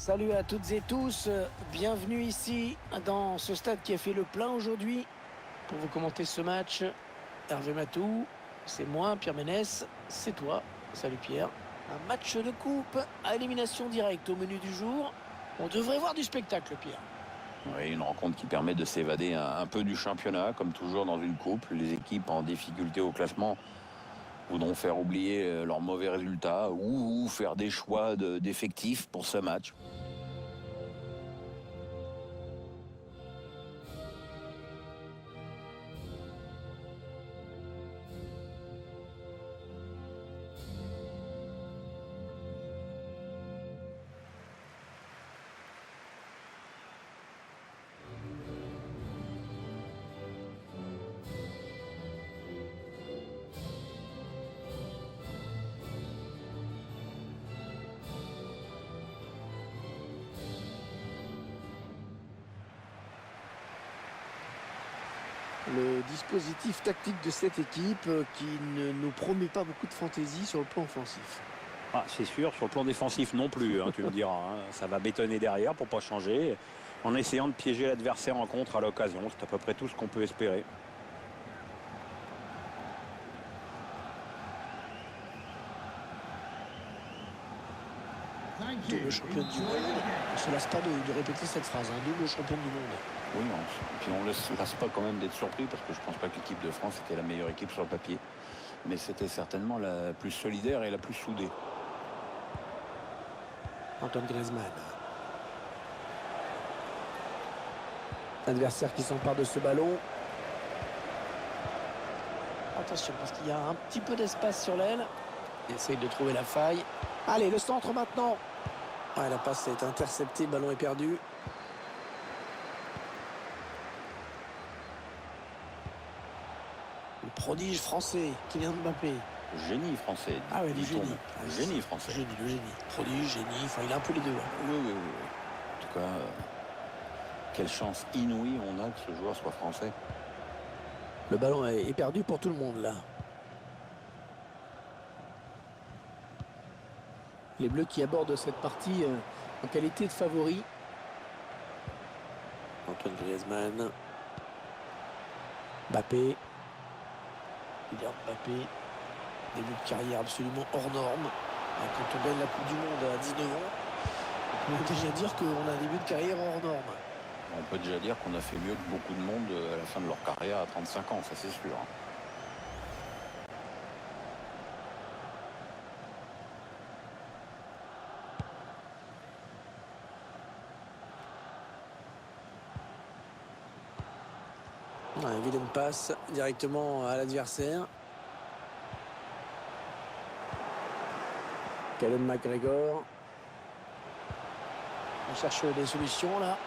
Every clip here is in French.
Salut à toutes et tous, bienvenue ici dans ce stade qui a fait le plein aujourd'hui. Pour vous commenter ce match, Hervé Matou, c'est moi, Pierre Ménès, c'est toi, salut Pierre. Un match de coupe à élimination directe au menu du jour. On devrait voir du spectacle, Pierre. Oui, une rencontre qui permet de s'évader un peu du championnat, comme toujours dans une coupe. Les équipes en difficulté au classement voudront faire oublier leurs mauvais résultats ou faire des choix d'effectifs pour ce match. Le dispositif tactique de cette équipe qui ne nous promet pas beaucoup de fantaisie sur le plan offensif. Ah, c'est sûr, sur le plan défensif non plus, tu me diras. Ça va bétonner derrière pour pas changer, en essayant de piéger l'adversaire en contre à l'occasion. C'est à peu près tout ce qu'on peut espérer. Double championne du monde. On ne se lasse pas de répéter cette phrase. Double championne du monde. Oui, puis on ne se lasse pas quand même d'être surpris, parce que je ne pense pas que l'équipe de France était la meilleure équipe sur le papier. Mais c'était certainement la plus solidaire et la plus soudée. Antoine Griezmann. Adversaire qui s'empare de ce ballon. Attention, parce qu'il y a un petit peu d'espace sur l'aile. Il essaye de trouver la faille. Allez, le centre maintenant. Ah, la passe est interceptée, le ballon est perdu. Le prodige français, Kylian Mbappé. Génie français. Ah oui, le génie. Génie français. Le génie. Prodige, génie, enfin il a un peu les deux. Oui. En tout cas, quelle chance inouïe on a que ce joueur soit français. Le ballon est perdu pour tout le monde là. Les Bleus qui abordent cette partie en qualité de favori. Antoine Griezmann. Mbappé. Kylian Mbappé. Début de carrière absolument hors norme. Quand on gagne la Coupe du Monde à 19 ans, on peut déjà dire qu'on a un début de carrière hors norme. On peut déjà dire qu'on a fait mieux que beaucoup de monde à la fin de leur carrière à 35 ans, ça c'est sûr. Un vilaine passe directement à l'adversaire. Callum McGregor. On cherche des solutions là.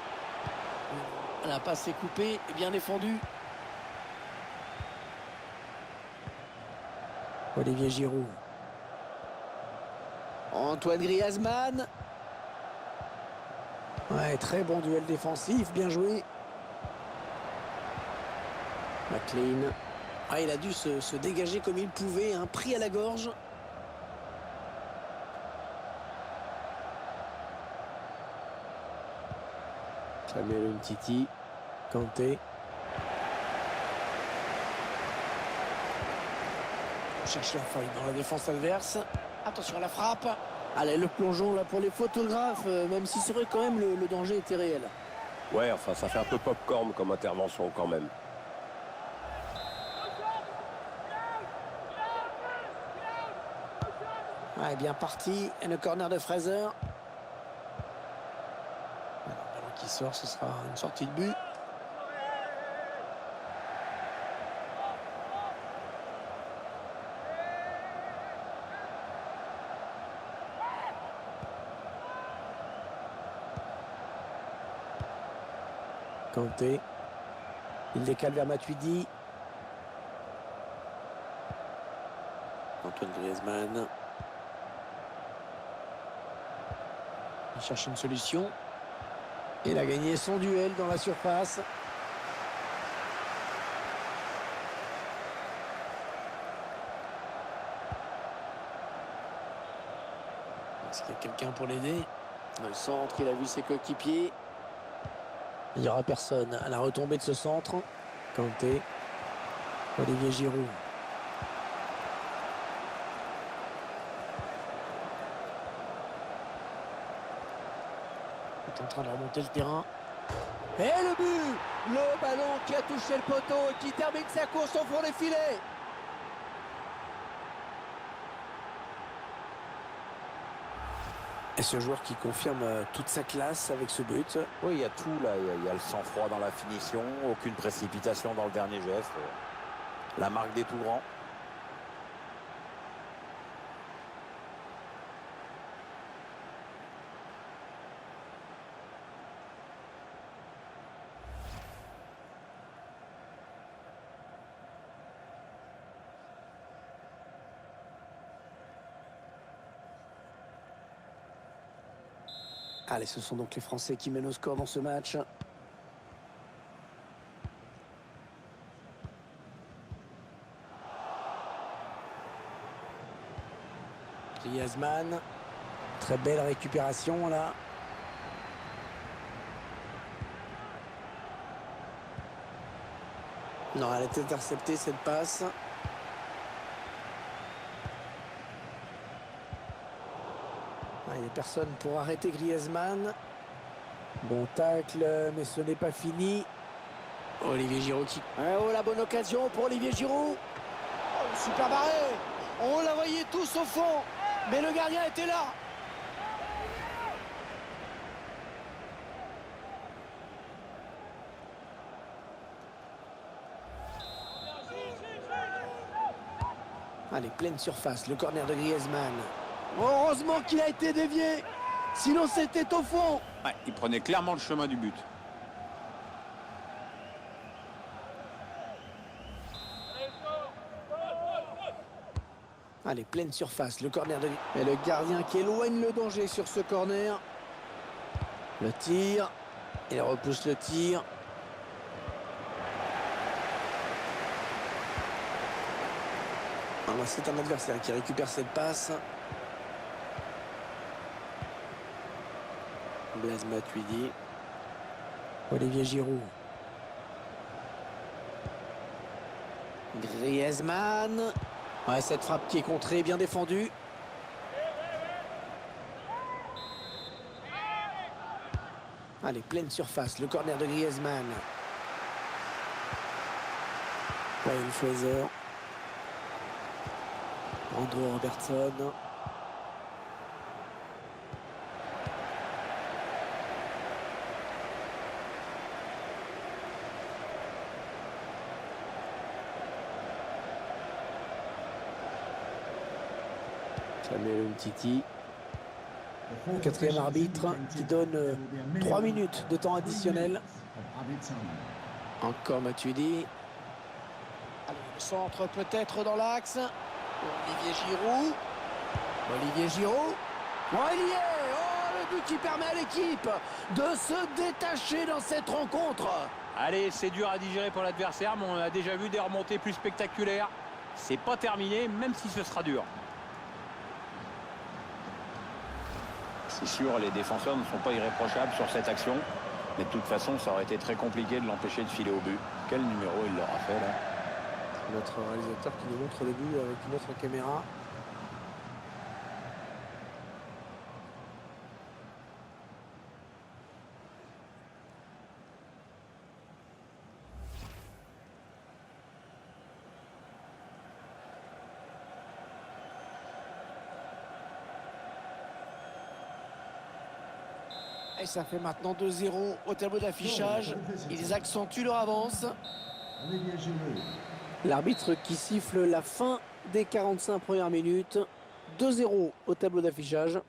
La passe est coupée et bien défendue. Olivier Giroud. Antoine Griezmann. Ouais, très bon duel défensif, bien joué. McLean. Ah, il a dû se dégager comme il pouvait, pris à la gorge. Samuel Umtiti. Kanté. On cherche la faille dans la défense adverse. Attention à la frappe. Allez, le plongeon là pour les photographes, même si c'est vrai quand même le danger était réel. Ouais, enfin ça fait un peu popcorn comme intervention quand même. Ouais, bien parti. Et le corner de Fraser. Alors, le ballon qui sort, ce sera une sortie de but. Kanté. Il décale vers Matuidi. Antoine Griezmann. Il cherche une solution. Il a gagné son duel dans la surface. Est-ce qu'il y a quelqu'un pour l'aider? Dans le centre, il a vu ses coéquipiers. Il n'y aura personne à la retombée de ce centre. Kanté. Olivier Giroud. Il est en train de remonter le terrain. Et le but! Le ballon qui a touché le poteau et qui termine sa course au fond des filets. Et ce joueur qui confirme toute sa classe avec ce but. Oui, il y a tout là. Il y a le sang-froid dans la finition, aucune précipitation dans le dernier geste. La marque des tout grands. Allez, ce sont donc les Français qui mènent au score dans ce match. Griezmann. Très belle récupération là. Non, elle est interceptée cette passe. Il n'y a personne pour arrêter Griezmann. Bon tacle, mais ce n'est pas fini. Olivier Giroud qui... Oh, la bonne occasion pour Olivier Giroud. Oh, super barré. On la voyait tous au fond, mais le gardien était là. Allez, pleine surface, le corner de Griezmann. Heureusement qu'il a été dévié, sinon c'était au fond. Ouais, il prenait clairement le chemin du but. Allez, pleine surface, le corner de... Et le gardien qui éloigne le danger sur ce corner. Le tir, il repousse le tir. C'est un adversaire qui récupère cette passe. Blaise Matuidi. Olivier Giroud. Griezmann. Ouais, cette frappe qui est contrée, bien défendue. Allez, pleine surface, le corner de Griezmann. Ryan Fraser. Andrew Robertson. Samuel Umtiti. Le quatrième arbitre qui donne 3 minutes de temps additionnel. Encore Matuidi. Allez, le centre peut-être dans l'axe. Olivier Giroud. Olivier Giroud. Oh, il y est. Oh, le but qui permet à l'équipe de se détacher dans cette rencontre. Allez, c'est dur à digérer pour l'adversaire, mais on a déjà vu des remontées plus spectaculaires. C'est pas terminé, même si ce sera dur. C'est sûr, les défenseurs ne sont pas irréprochables sur cette action. Mais de toute façon, ça aurait été très compliqué de l'empêcher de filer au but. Quel numéro il leur a fait là? Notre réalisateur qui nous montre le but avec une autre caméra. Et ça fait maintenant 2-0 au tableau d'affichage. Ils accentuent leur avance. L'arbitre qui siffle la fin des 45 premières minutes. 2-0 au tableau d'affichage.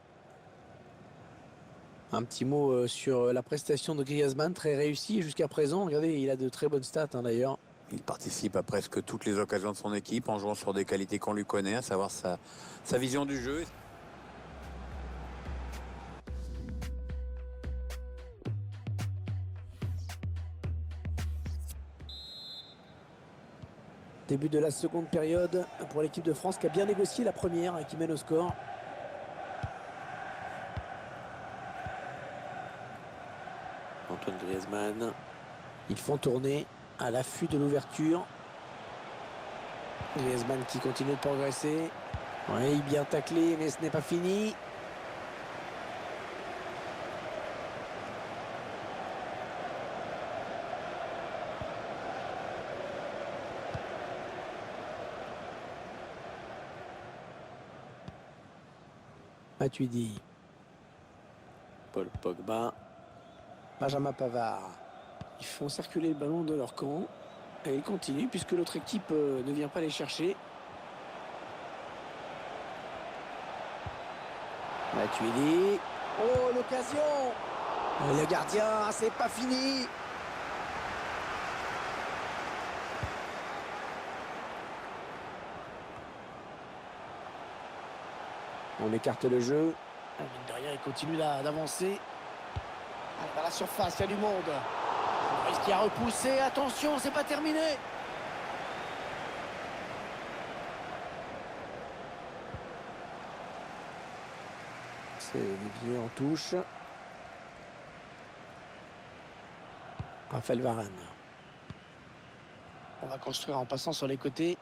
Un petit mot sur la prestation de Griezmann, très réussi jusqu'à présent. Regardez, il a de très bonnes stats d'ailleurs. Il participe à presque toutes les occasions de son équipe en jouant sur des qualités qu'on lui connaît, à savoir sa vision du jeu. Début de la seconde période pour l'équipe de France qui a bien négocié la première et qui mène au score. Antoine Griezmann. Ils font tourner à l'affût de l'ouverture. Griezmann qui continue de progresser. Oui, bien taclé, mais ce n'est pas fini. Matuidi. Paul Pogba. Benjamin Pavard. Ils font circuler le ballon de leur camp. Et ils continuent puisque l'autre équipe ne vient pas les chercher. Matuidi. Oh, l'occasion. Le gardien, c'est pas fini. On écarte le jeu. Mine de rien, il continue d'avancer. Vers la surface, il y a du monde. Est-ce qu'il a repoussé? Attention, c'est pas terminé. C'est dévié en touche. Raphaël Varane. On va construire en passant sur les côtés.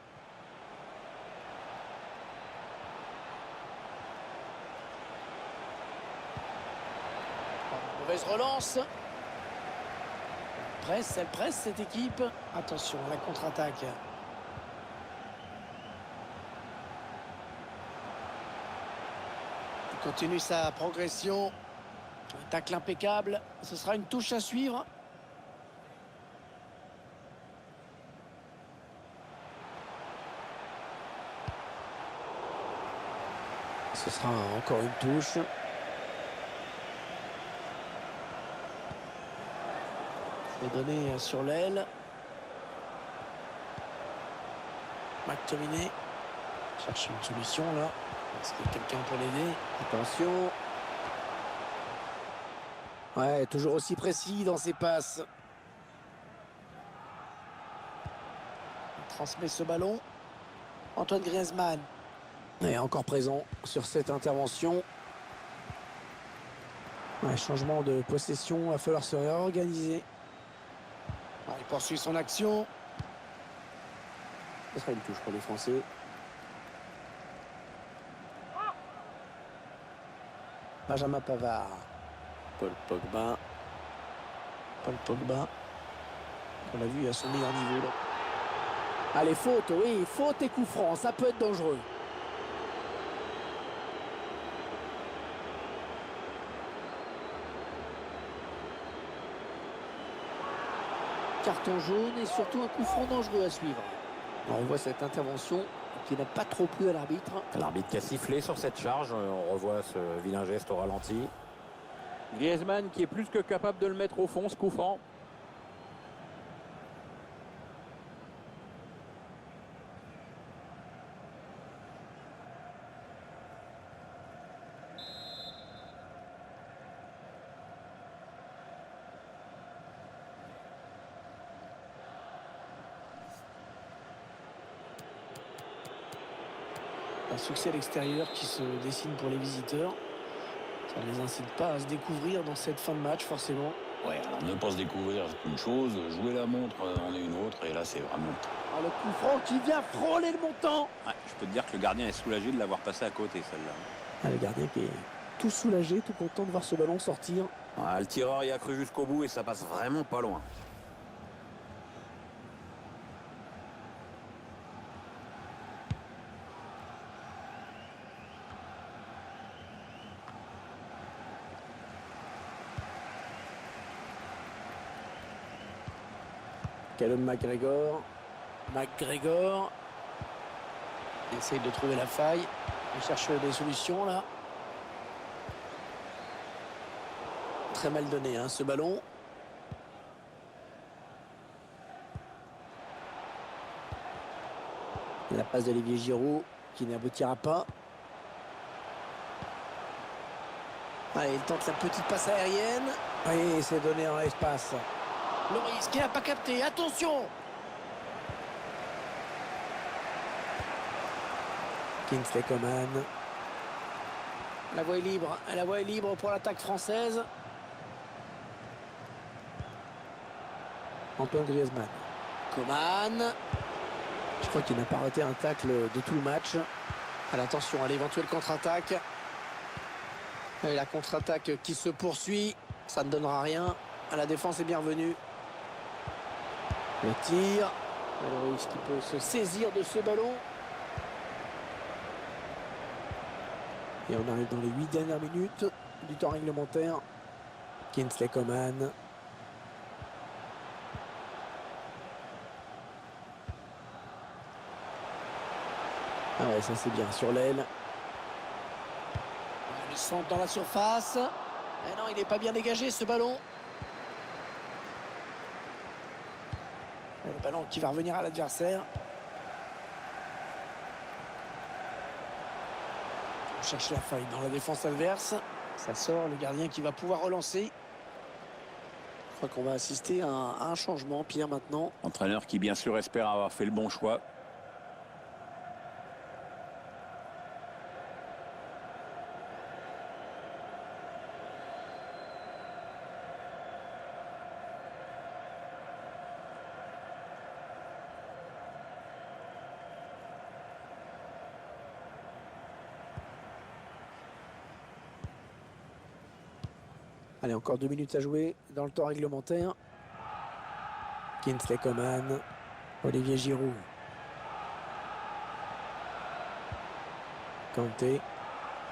Mauvaise relance. Elle presse cette équipe. Attention, la contre-attaque. Il continue sa progression. Un tacle impeccable. Ce sera une touche à suivre. Ce sera encore une touche. C'est donné sur l'aile. McTominay cherche une solution là. Est-ce qu'il y a quelqu'un pour l'aider? Attention. Ouais, toujours aussi précis dans ses passes. Il transmet ce ballon. Antoine Griezmann est encore présent sur cette intervention. Ouais, changement de possession, il va falloir se réorganiser. Il poursuit son action. Ce sera une touche pour les Français. Benjamin Pavard. Paul Pogba. Paul Pogba. On l'a vu à son meilleur niveau. Là. Allez, faute, oui, faute et coup franc. Ça peut être dangereux. Carton jaune et surtout un coup franc dangereux à suivre. Alors on voit cette intervention qui n'a pas trop plu à l'arbitre. L'arbitre qui a sifflé sur cette charge. On revoit ce vilain geste au ralenti. Griezmann qui est plus que capable de le mettre au fond, ce coup franc. Un succès à l'extérieur qui se dessine pour les visiteurs. Ça ne les incite pas à se découvrir dans cette fin de match, forcément. Ouais, alors ne pas se découvrir, c'est une chose. Jouer la montre, en est une autre. Et là, c'est vraiment... Alors, le coup franc qui vient frôler le montant. Ouais, je peux te dire que le gardien est soulagé de l'avoir passé à côté, celle-là. Ah, le gardien qui est tout soulagé, tout content de voir ce ballon sortir. Ouais, le tireur y a cru jusqu'au bout et ça passe vraiment pas loin. Callum McGregor. McGregor. Il essaye de trouver la faille. Il cherche des solutions là. Très mal donné hein, ce ballon. La passe d'Olivier Giroud qui n'aboutira pas. Allez, il tente la petite passe aérienne. Oui, c'est donné en espace. Loris qui n'a pas capté, attention! Kingsley Coman. La voie est libre pour l'attaque française. Antoine Griezmann. Coman. Je crois qu'il n'a pas raté un tacle de tout le match. Attention à l'éventuelle contre-attaque. Et la contre-attaque qui se poursuit. Ça ne donnera rien. La défense est bien revenue. Le tir. Loris qui peut se saisir de ce ballon. Et on arrive dans les 8 dernières minutes du temps réglementaire. Kingsley Coman. Ah ouais, ça c'est bien sur l'aile. Le centre dans la surface. Et non, il n'est pas bien dégagé ce ballon. Et le ballon qui va revenir à l'adversaire. On cherche la faille dans la défense adverse. Ça sort, le gardien qui va pouvoir relancer. Je crois qu'on va assister à un changement, Pierre, maintenant. Entraîneur qui bien sûr espère avoir fait le bon choix. Allez, encore 2 minutes à jouer dans le temps réglementaire. Kingsley Coman. Olivier Giroud. Kanté.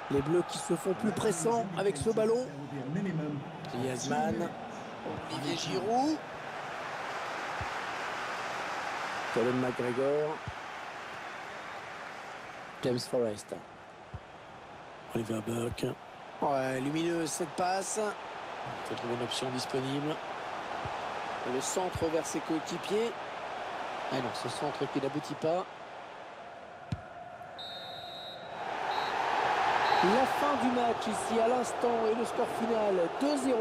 Les Bleus qui se font plus pressants avec ce ballon. Griezmann. Olivier Giroud. Colin McGregor. James Forrest. Oliver Burke. Ouais, lumineuse cette passe. Il faut trouver une option disponible. Le centre vers ses coéquipiers. Ah non, ce centre qui n'aboutit pas. La fin du match ici à l'instant et le score final 2-0.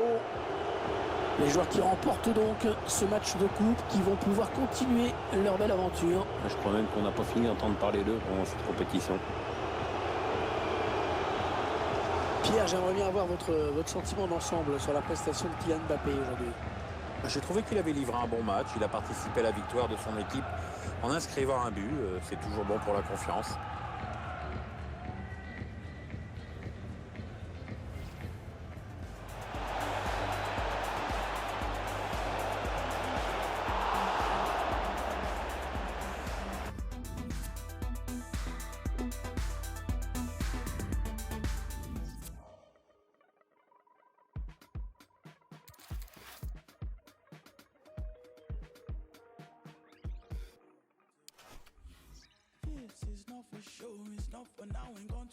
Les joueurs qui remportent donc ce match de coupe, qui vont pouvoir continuer leur belle aventure. Je crois même qu'on n'a pas fini d'entendre parler d'eux pendant cette compétition. Pierre, j'aimerais bien avoir votre sentiment d'ensemble sur la prestation de Kylian Mbappé aujourd'hui. J'ai trouvé qu'il avait livré un bon match. Il a participé à la victoire de son équipe en inscrivant un but. C'est toujours bon pour la confiance. It's not for show, it's not for now, ain't gone to